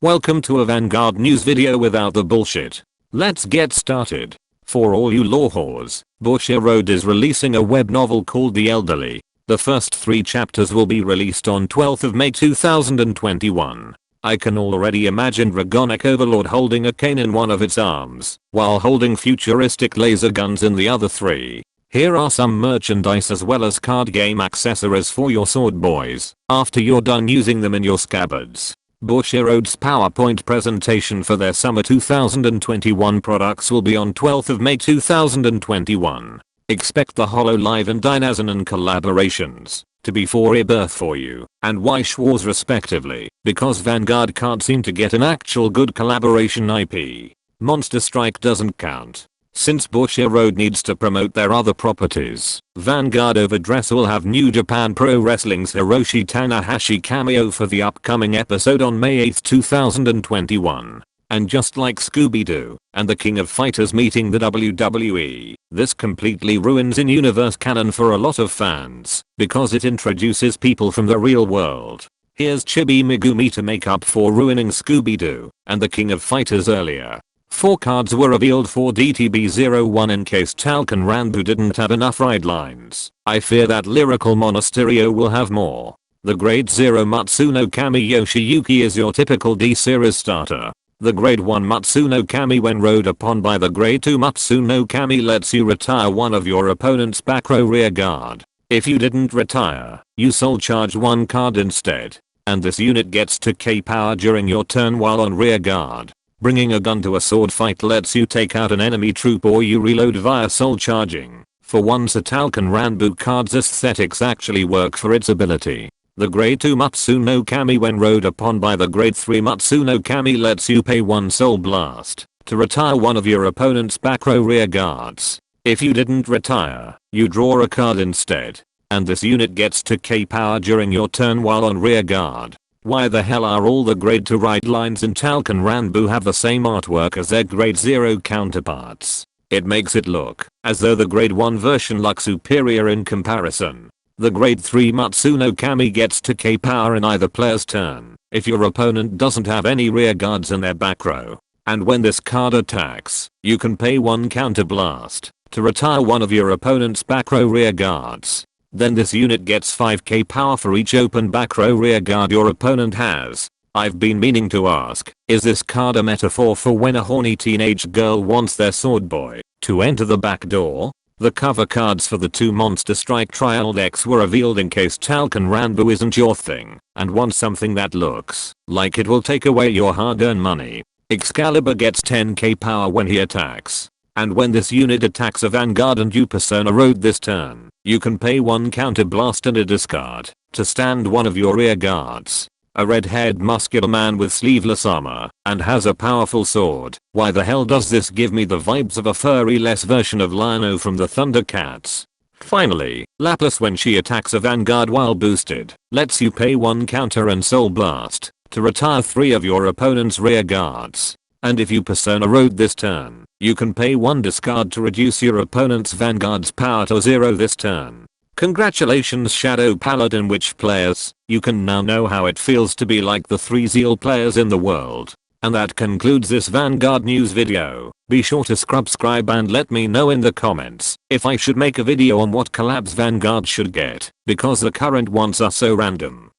Welcome to a Vanguard news video without the bullshit. Let's get started. For all you lore whores, Bushiroad is releasing a web novel called The Elderly. The first 3 chapters will be released on 12th of May 2021. I can already imagine Dragonic Overlord holding a cane in one of its arms, while holding futuristic laser guns in the other 3. Here are some merchandise as well as card game accessories for your sword boys, after you're done using them in your scabbards. Bushiroad's PowerPoint presentation for their summer 2021 products will be on 12th of May 2021. Expect the HoloLive and Dynazen collaborations to be for rebirth for you and Weish Wars respectively, because Vanguard can't seem to get an actual good collaboration IP. Monster Strike doesn't count. Since Bushiroad needs to promote their other properties, Vanguard Overdress will have New Japan Pro Wrestling's Hiroshi Tanahashi cameo for the upcoming episode on May 8, 2021. And just like Scooby-Doo and the King of Fighters meeting the WWE, this completely ruins in-universe canon for a lot of fans, because it introduces people from the real world. Here's Chibi Megumi to make up for ruining Scooby-Doo and the King of Fighters earlier. 4 cards were revealed for DTB01 in case Talcon Ranbu didn't have enough ride lines. I fear that Lyrical Monasterio will have more. The Grade 0 Mutsunokami Yoshiyuki is your typical D-Series starter. The Grade 1 Mutsunokami when rode upon by the Grade 2 Mutsunokami lets you retire one of your opponent's back row rear guard. If you didn't retire, you soul charge 1 card instead. And this unit gets 2k power during your turn while on rear guard. Bringing a gun to a sword fight lets you take out an enemy troop or you reload via soul charging. For once a Talcon Ranbu card's aesthetics actually work for its ability. The Grade 2 Mutsunokami when rode upon by the Grade 3 Mutsunokami lets you pay 1 soul blast to retire one of your opponent's back row rear guards. If you didn't retire, you draw a card instead. And this unit gets 2k power during your turn while on rear guard. Why the hell are all the Grade 2 ride lines in Talcon Ranbu have the same artwork as their Grade 0 counterparts? It makes it look as though the Grade 1 version looks superior in comparison. The Grade 3 Mutsunokami gets 2k power in either player's turn if your opponent doesn't have any rear guards in their back row. And when this card attacks, you can pay 1 counter blast to retire one of your opponent's back row rear guards. Then this unit gets 5k power for each open back row rear guard your opponent has. I've been meaning to ask, is this card a metaphor for when a horny teenage girl wants their sword boy to enter the back door? The cover cards for the 2 Monster Strike trial decks were revealed in case Talcon Ranbu isn't your thing and want something that looks like it will take away your hard-earned money. Excalibur gets 10k power when he attacks. And when this unit attacks a Vanguard and you Persona Road this turn, you can pay 1 counter blast and a discard to stand one of your rear guards. A red-haired muscular man with sleeveless armor and has a powerful sword. Why the hell does this give me the vibes of a furry-less version of Lion-O from the Thundercats? Finally, Laplace when she attacks a Vanguard while boosted, lets you pay 1 counter and soul blast to retire 3 of your opponent's rear guards. And if you Persona Road this turn, you can pay 1 discard to reduce your opponent's Vanguard's power to 0 this turn. Congratulations Shadow Paladin Witch players, you can now know how it feels to be like the 3 Zeal players in the world. And that concludes this Vanguard news video. Be sure to subscribe and let me know in the comments if I should make a video on what collabs Vanguard should get, because the current ones are so random.